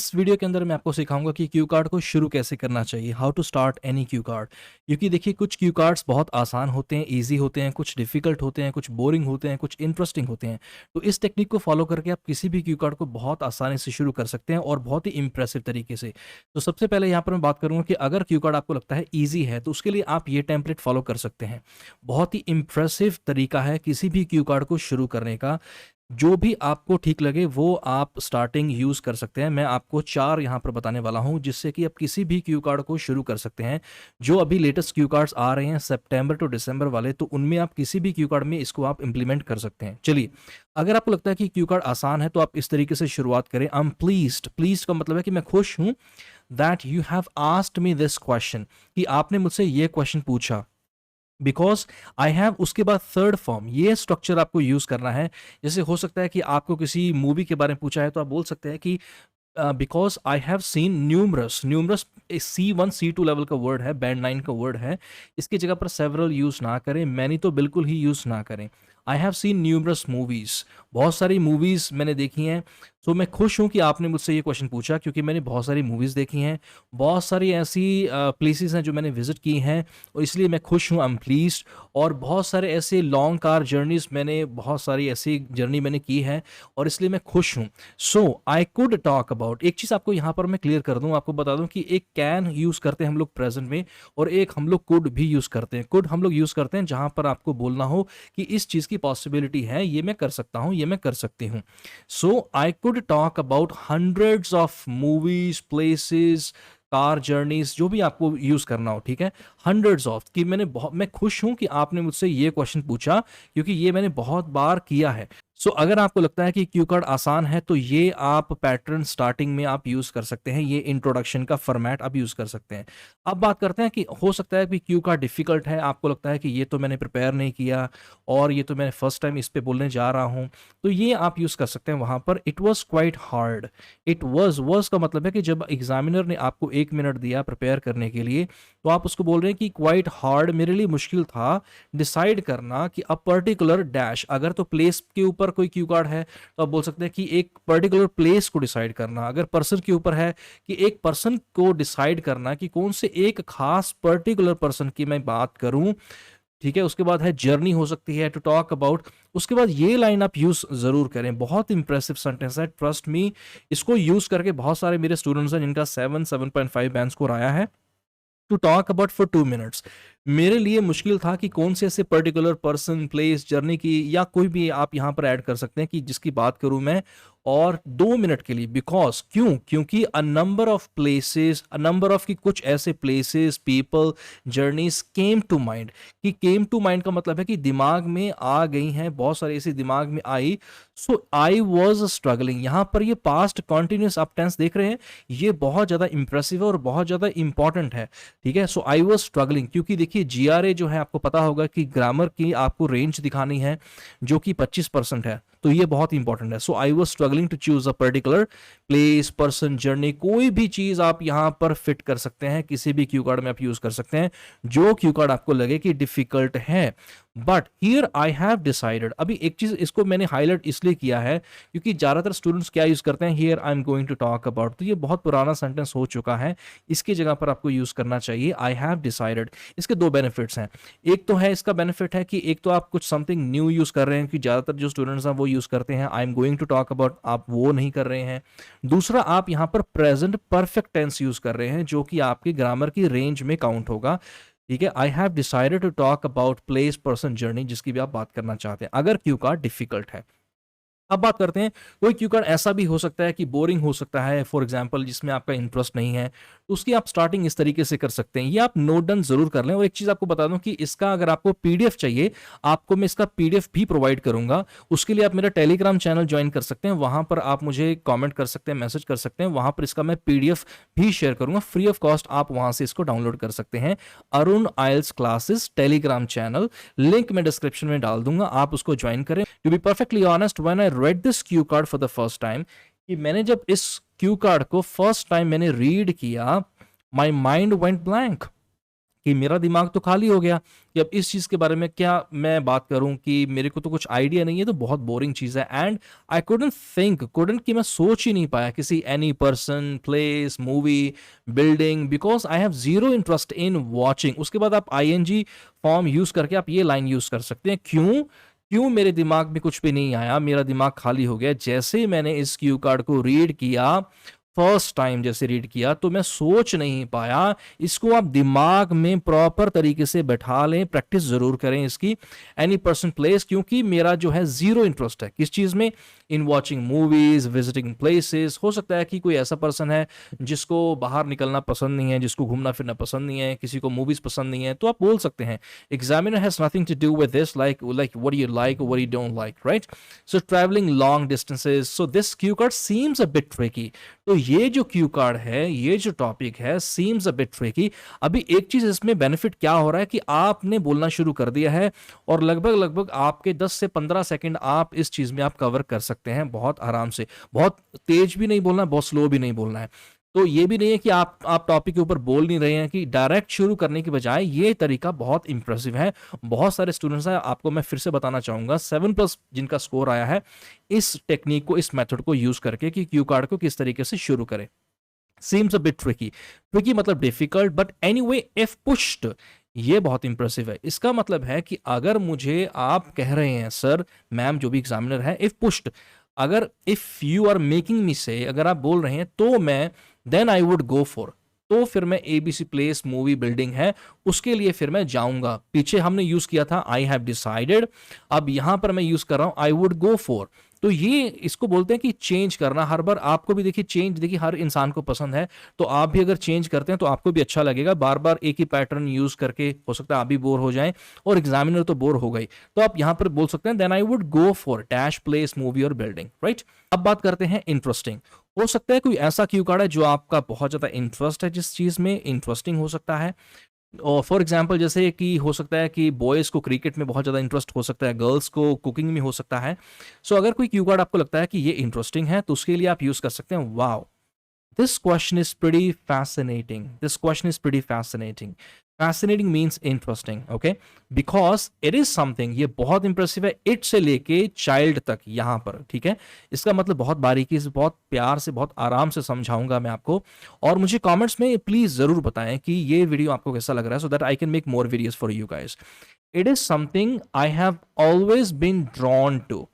इस वीडियो के अंदर मैं आपको सिखाऊंगा कि क्यू कार्ड को शुरू कैसे करना चाहिए, how to start any cue card. क्योंकि देखिए कुछ क्यू कार्ड्स बहुत आसान होते हैं, इजी होते हैं, कुछ डिफिकल्ट होते हैं, कुछ बोरिंग होते हैं, कुछ इंटरेस्टिंग होते हैं। तो इस टेक्निक को फॉलो करके आप किसी भी क्यू कार्ड को बहुत आसानी से शुरू कर सकते हैं और बहुत ही इंप्रेसिव तरीके से। तो सबसे पहले यहाँ पर मैं बात करूंगा कि अगर क्यू कार्ड आपको लगता है ईजी है तो उसके लिए आप ये टेम्पलेट फॉलो कर सकते हैं। बहुत ही इंप्रेसिव तरीका है किसी भी क्यू कार्ड को शुरू करने का। जो भी आपको ठीक लगे वो आप स्टार्टिंग यूज़ कर सकते हैं। मैं आपको 4 यहाँ पर बताने वाला हूँ जिससे कि आप किसी भी क्यू कार्ड को शुरू कर सकते हैं। जो अभी लेटेस्ट क्यू कार्ड्स आ रहे हैं सितंबर टू दिसंबर वाले, तो उनमें आप किसी भी क्यू कार्ड में इसको आप इंप्लीमेंट कर सकते हैं। चलिए, अगर आपको लगता है कि क्यू कार्ड आसान है तो आप इस तरीके से शुरुआत करें। आई एम प्लीज्ड, प्लीज का मतलब है कि मैं खुश हूँ that you have asked me this question, कि आपने मुझसे ये क्वेश्चन पूछा। बिकॉज आई हैव, उसके बाद थर्ड फॉर्म, ये स्ट्रक्चर आपको यूज करना है। जैसे हो सकता है कि आपको किसी मूवी के बारे में पूछा है तो आप बोल सकते हैं कि because I have seen numerous, numerous C1 C2 level का वर्ड है, बैंड 9 का वर्ड है। इसकी जगह पर सेवरल यूज ना करें, मैनी तो बिल्कुल ही यूज ना करें। I have seen numerous movies, बहुत सारी मूवीज मैंने देखी हैं। तो मैं खुश हूं कि आपने मुझसे ये क्वेश्चन पूछा, क्योंकि मैंने बहुत सारी मूवीज देखी हैं, बहुत सारी ऐसी प्लेसेस हैं जो मैंने विजिट की हैं, और इसलिए मैं खुश हूं, आई एम प्लीज्ड। और बहुत सारे ऐसे लॉन्ग कार जर्नीज, मैंने बहुत सारी ऐसी जर्नी मैंने की है और इसलिए मैं खुश हूं। So I could talk about, एक चीज आपको यहां पर मैं क्लियर कर दूं, आपको बता दूं कि एक कैन यूज करते हैं हम लोग प्रेजेंट में, और एक हम लोग कुड भी यूज करते हैं। कुड हम लोग यूज करते हैं जहां पर आपको बोलना हो कि इस चीज की पॉसिबिलिटी है, ये मैं कर सकता हूं, ये मैं कर सकती हूं। So I could talk about hundreds of movies, places, car journeys, जो भी आपको यूज करना हो, ठीक है। हंड्रेड्स ऑफ, कि मैं खुश हूं कि आपने मुझसे ये क्वेश्चन पूछा, क्योंकि ये मैंने बहुत बार किया है। सो अगर आपको लगता है कि क्यू कार्ड आसान है तो ये आप पैटर्न स्टार्टिंग में आप यूज कर सकते हैं, ये इंट्रोडक्शन का फॉर्मेट आप यूज कर सकते हैं। अब बात करते हैं कि हो सकता है कि क्यू कार्ड डिफिकल्ट है, आपको लगता है कि ये तो मैंने प्रिपेयर नहीं किया और ये तो मैंने फर्स्ट टाइम इस पे बोलने जा रहा हूं, तो ये आप यूज कर सकते हैं वहां पर। It was quite hard, it was का मतलब है कि जब एग्जामिनर ने आपको 1 मिनट दिया प्रिपेयर करने के लिए, तो आप उसको बोल रहे हैं कि क्वाइट हार्ड, मेरे लिए मुश्किल था डिसाइड करना कि अ पर्टिकुलर डैश, अगर तो प्लेस के ऊपर कोई क्यू कार्ड है तो आप बोल सकते हैं कि एक पर्टिकुलर प्लेस को डिसाइड करना। अगर पर्सन के ऊपर है, कि एक पर्सन को डिसाइड करना कि कौन से एक खास पर्टिकुलर पर्सन की मैं बात करूं, ठीक है। उसके बाद है जर्नी, हो सकती है टू टॉक अबाउट। उसके बाद ये लाइन आप यूज जरूर करें, बहुत इंप्रेसिव सेंटेंस है, ट्रस्ट मी। इसको यूज करके बहुत सारे मेरे स्टूडेंट्स हैं जिनका 7.5 बैंड स्कोर आया है। To talk about for 2 minutes, मेरे लिए मुश्किल था कि कौन से ऐसे पर्टिकुलर पर्सन, प्लेस, जर्नी की, या कोई भी आप यहां पर ऐड कर सकते हैं कि जिसकी बात करूं मैं, और 2 मिनट के लिए। बिकॉज, क्योंकि a number of places, a number of, की कुछ ऐसे places, people, journeys came to mind. कि केम टू माइंड का मतलब है कि दिमाग में आ गई हैं, बहुत सारी ऐसी दिमाग में आई। सो आई वॉज स्ट्रगलिंग, यहां पर ये पास्ट कॉन्टिन्यूस आप टेंस देख रहे हैं, ये बहुत ज्यादा इंप्रेसिव है और बहुत ज्यादा इंपॉर्टेंट है, ठीक है। सो आई वॉज स्ट्रगलिंग, क्योंकि देखिए GRA जो है, आपको पता होगा कि ग्रामर की आपको रेंज दिखानी है जो कि 25% है, तो ये बहुत इंपॉर्टेंट है। So I was struggling to choose a particular place, person, journey, कोई भी चीज आप यहां पर फिट कर सकते हैं, किसी भी क्यू कार्ड में आप यूज कर सकते हैं जो क्यू कार्ड आपको लगे कि डिफिकल्ट है। But here I have decided, अभी एक चीज इसको मैंने हाईलाइट इसलिए किया है क्योंकि ज्यादातर स्टूडेंट्स क्या यूज करते हैं, here I am going to talk about, तो ये बहुत पुराना सेंटेंस हो चुका है, इसकी जगह पर आपको यूज करना चाहिए आई हैव डिसाइडेड। इसके दो बेनिफिट्स हैं। एक तो है, इसका बेनिफिट है कि एक तो आप कुछ समथिंग न्यू यूज कर रहे हैं, कि ज्यादातर जो स्टूडेंट्स हैं वो यूज करते हैं I am going to talk about, आप वो नहीं कर रहे हैं। दूसरा, आप यहां पर प्रेजेंट परफेक्ट टेंस यूज कर रहे हैं जो कि आपकी ग्रामर की रेंज में काउंट होगा, ठीक है। I have decided to talk about place, person, journey, जिसकी भी आप बात करना चाहते हैं, अगर क्यू कार्ड डिफिकल्ट है। अब बात करते हैं, कोई क्यू कार्ड ऐसा भी हो सकता है कि बोरिंग हो सकता है, फॉर एग्जांपल जिसमें आपका इंटरेस्ट नहीं है, तो उसकी आप स्टार्टिंग इस तरीके से कर सकते हैं। ये आप नोट डाउन जरूर कर लें। और एक चीज आपको बता दूं कि इसका अगर आपको पीडीएफ चाहिए, आपको मैं इसका पीडीएफ भी प्रोवाइड करूंगा। उसके लिए आप मेरा टेलीग्राम चैनल ज्वाइन कर सकते हैं, वहां पर आप मुझे कॉमेंट कर सकते हैं, मैसेज कर सकते हैं, वहां पर इसका मैं पीडीएफ भी शेयर करूंगा फ्री ऑफ कॉस्ट, आप वहां से इसको डाउनलोड कर सकते हैं। Arun IELTS classes Telegram channel, link मैं डिस्क्रिप्शन में डाल दूंगा, आप उसको ज्वाइन करें। To be perfectly honest, when I read this cue card for the first time, कि मैंने जब इस क्यू कार्ड को फर्स्ट टाइम मैंने रीड किया, माई माइंड वेंट ब्लैंक। कि मेरा दिमाग तो खाली हो गया कि अब इस चीज़ के बारे में क्या मैं बात करूं कि मेरे को तो कुछ आइडिया नहीं है, तो बहुत बोरिंग चीज़ है। एंड आई कुडंट कि मैं सोच ही नहीं पाया किसी any person, place, movie, building, because I have zero interest in watching. उसके बाद आप आईएनजी फॉर्म यूज करके आप ये लाइन यूज कर सकते हैं, क्यों क्यों मेरे दिमाग में कुछ भी नहीं आया, मेरा दिमाग खाली हो गया। जैसे ही मैंने इस क्यू कार्ड को रीड किया, फर्स्ट टाइम जैसे रीड किया, तो मैं सोच नहीं पाया। इसको आप दिमाग में प्रॉपर तरीके से बैठा लें, प्रैक्टिस जरूर करें इसकी। एनी पर्सन प्लेस, क्योंकि मेरा जो है जीरो इंटरेस्ट है किस चीज में, in watching movies, visiting places. हो सकता है कि कोई ऐसा पर्सन है जिसको बाहर निकलना पसंद नहीं है, जिसको घूमना फिरना पसंद नहीं है, किसी को मूवीज पसंद नहीं है, तो आप बोल सकते हैं examiner has nothing to do with this, like what you like, what you don't like, right. So travelling long distances, so this cue card seems a bit tricky. तो ये जो क्यू कार्ड है, ये जो टॉपिक है, seems a bit tricky. अभी एक चीज इसमें बेनिफिट क्या हो रहा है कि आपने बोलना शुरू कर दिया है और लगभग लगभग आपके 10 से 15 सेकंड आप इस चीज में आप कवर कर सकते हैं बहुत आराम से। बहुत तेज भी नहीं बोलना है, बहुत स्लो भी नहीं बोलना है। तो ये भी नहीं है कि आप टॉपिक के ऊपर बोल नहीं रहे हैं, कि डायरेक्ट शुरू करने की बजाय ये तरीका बहुत इंप्रेसिव है। बहुत सारे स्टूडेंट्स हैं, आपको मैं फिर से बताना चाहूंगा 7+ जिनका स्कोर आया है इस टेक्निक को, इस मेथड को यूज करके कि क्यू कार्ड को किस तरीके से शुरू करें। Seems a bit tricky, tricky मतलब difficult, but anyway if pushed, ये बहुत इंप्रेसिव है। इसका मतलब है कि अगर मुझे आप कह रहे हैं सर, मैम, जो भी एग्जामिनर है, इफ पुश्ड, अगर if you are making me say, अगर आप बोल रहे हैं तो मैं, then I would go for, तो फिर मैं एबीसी प्लेस, मूवी, बिल्डिंग है, उसके लिए फिर मैं जाऊंगा। पीछे हमने यूज किया था आई हैव डिसाइडेड, अब यहां पर मैं यूज कर रहा हूं आई वुड गो फॉर। तो ये इसको बोलते हैं कि चेंज करना। हर बार आपको भी देखिए चेंज, देखिए हर इंसान को पसंद है, तो आप भी अगर चेंज करते हैं तो आपको भी अच्छा लगेगा। बार बार एक ही पैटर्न यूज करके हो सकता है आप भी बोर हो जाएं और एग्जामिनर तो बोर हो गई। तो आप यहां पर बोल सकते हैं then I would go for dash place, movie और बिल्डिंग, राइट। अब बात करते हैं इंटरेस्टिंग। हो सकता है कोई ऐसा क्यू कार्ड है जो आपका बहुत ज्यादा इंटरेस्ट है, जिस चीज में इंटरेस्टिंग हो सकता है। और फॉर एग्जाम्पल जैसे कि हो सकता है कि बॉयज़ को क्रिकेट में बहुत ज़्यादा इंटरेस्ट हो सकता है, गर्ल्स को कुकिंग में हो सकता है। सो अगर कोई क्यू कार्ड आपको लगता है कि ये इंटरेस्टिंग है, तो उसके लिए आप यूज़ कर सकते हैं wow, this question is pretty fascinating. This question is pretty fascinating. Fascinating means interesting, okay? Because it is something, ये बहुत इंप्रेसिव है, इट से लेके चाइल्ड तक यहाँ पर, ठीक है। इसका मतलब बहुत बारीकी से, बहुत प्यार से, बहुत आराम से समझाऊंगा मैं आपको। और मुझे कमेंट्स में प्लीज जरूर बताएं कि ये वीडियो आपको कैसा लग रहा है, so that I can make more videos for you guys. It is something I have always been drawn to.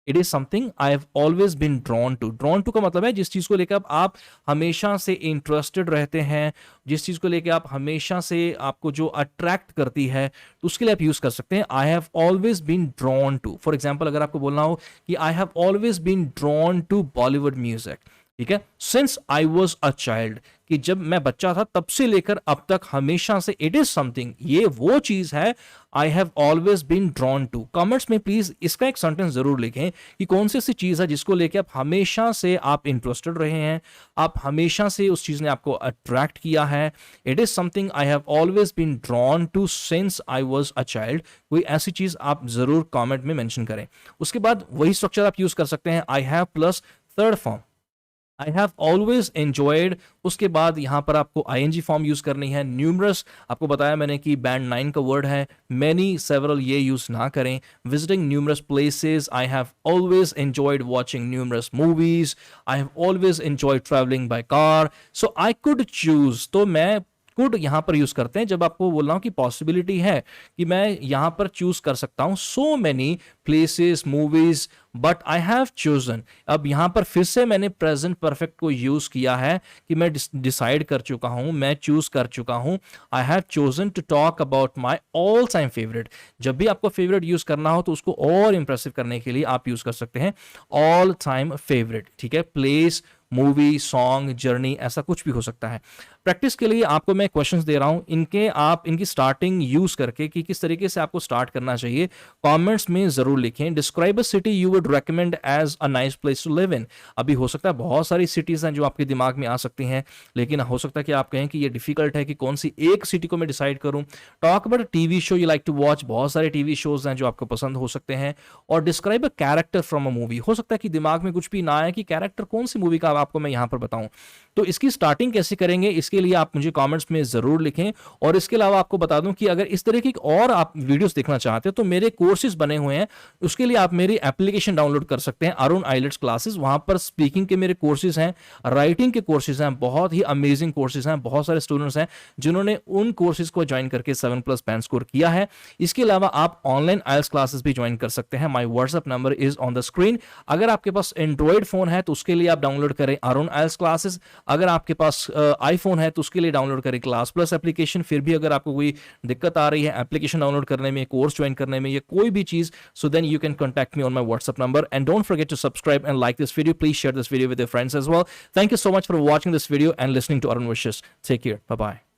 It is something I have always been drawn to. Drawn to का मतलब है जिस चीज को लेकर आप हमेशा से इंटरेस्टेड रहते हैं, जिस चीज को लेकर आप हमेशा से, आपको जो अट्रैक्ट करती है, तो उसके लिए आप यूज कर सकते हैं I have always been drawn to. For example अगर आपको बोलना हो कि I have always been drawn to Bollywood music, ठीक है, since I was a child, कि जब मैं बच्चा था तब से लेकर अब तक हमेशा से, इट इज समथिंग, ये वो चीज है I have always been drawn to. Comments में प्लीज इसका एक सेंटेंस जरूर लिखें कि कौन सी ऐसी चीज है जिसको लेकर आप हमेशा से आप इंटरेस्टेड रहे हैं, आप हमेशा से उस चीज ने आपको अट्रैक्ट किया है। It is something I have always been drawn to since I was a child. कोई ऐसी चीज आप जरूर कॉमेंट में मेंशन करें। उसके बाद वही स्ट्रक्चर आप यूज कर सकते हैं, I have plus third form, I have always enjoyed. उसके बाद यहां पर आपको आईएनजी फॉर्म यूज करनी है। न्यूमरस, आपको बताया मैंने कि बैंड 9 का वर्ड है। मैनी, सेवरल, ये यूज ना करें। Visiting numerous places, I have always enjoyed watching numerous movies, I have always enjoyed travelling by car. So I could choose, तो मैं कुड यहां पर यूज करते हैं जब आपको बोल रहा हूं कि पॉसिबिलिटी है कि मैं यहां पर चूज कर सकता हूं so many places, movies, but I have chosen. अब यहां पर फिर से मैंने प्रेजेंट परफेक्ट को यूज किया है कि मैं डिसाइड कर चुका हूं, मैं चूज कर चुका हूं। I have chosen to talk about my all time favourite. जब भी आपको फेवरेट यूज करना हो तो उसको और इंप्रेसिव करने के लिए आप यूज कर सकते हैं ऑल टाइम फेवरेट, ठीक है। प्लेस, मूवी, सॉन्ग, जर्नी, ऐसा कुछ भी हो सकता है। प्रैक्टिस के लिए आपको मैं क्वेश्चंस दे रहा हूं, इनके आप इनकी स्टार्टिंग यूज करके कि किस तरीके से आपको स्टार्ट करना चाहिए, कमेंट्स में जरूर लिखें। Describe a city you would recommend as a nice place to live in. अभी हो सकता है बहुत सारी सिटीज हैं जो आपके दिमाग में आ सकती हैं, लेकिन हो सकता है कि आप कहें कि ये डिफिकल्ट है कि कौन सी एक सिटी को मैं डिसाइड करूं। Talk about TV show you like to watch, बहुत सारे टीवी शोज हैं जो आपको पसंद हो सकते हैं। और describe a character from a movie, हो सकता है कि दिमाग में कुछ भी ना आए कि कैरेक्टर कौन सी मूवी का आपको मैं यहां पर बताऊं। तो इसकी स्टार्टिंग कैसे करेंगे, इसके लिए आप मुझे कमेंट्स में ज़रूर लिखें। और इसके अलावा आपको बता दूं कि अगर इस तरह की और आप वीडियोस देखना चाहते हैं तो मेरे कोर्सेज बने हुए हैं, उसके लिए आप मेरी एप्लीकेशन डाउनलोड कर सकते हैं, अरुण आइलेट्स क्लासेस। वहां पर स्पीकिंग के मेरे कोर्सेज हैं, राइटिंग के कोर्सेज हैं, बहुत ही अमेजिंग कोर्सेज हैं। बहुत सारे स्टूडेंट्स हैं जिन्होंने उन कोर्सेज को ज्वाइन करके 7+ पैन स्कोर किया है। इसके अलावा आप ऑनलाइन आइल्स क्लासेस भी ज्वाइन कर सकते हैं। My WhatsApp number is on the screen. अगर आपके पास एंड्रॉइड फोन है तो उसके लिए आप डाउनलोड करें अरुण आइल्स क्लासेस। अगर आपके पास आईफोन है तो उसके लिए डाउनलोड करें क्लास प्लस एप्लीकेशन। फिर भी अगर आपको कोई दिक्कत आ रही है एप्लीकेशन डाउनलोड करने में, कोर्स ज्वाइन करने में, या कोई भी चीज, so then you can contact me on my WhatsApp number. And don't forget to subscribe and like this video. Please share this video with your friends as well. Thank you so much for watching this video and listening to Arun Wishes. Take care. Bye bye.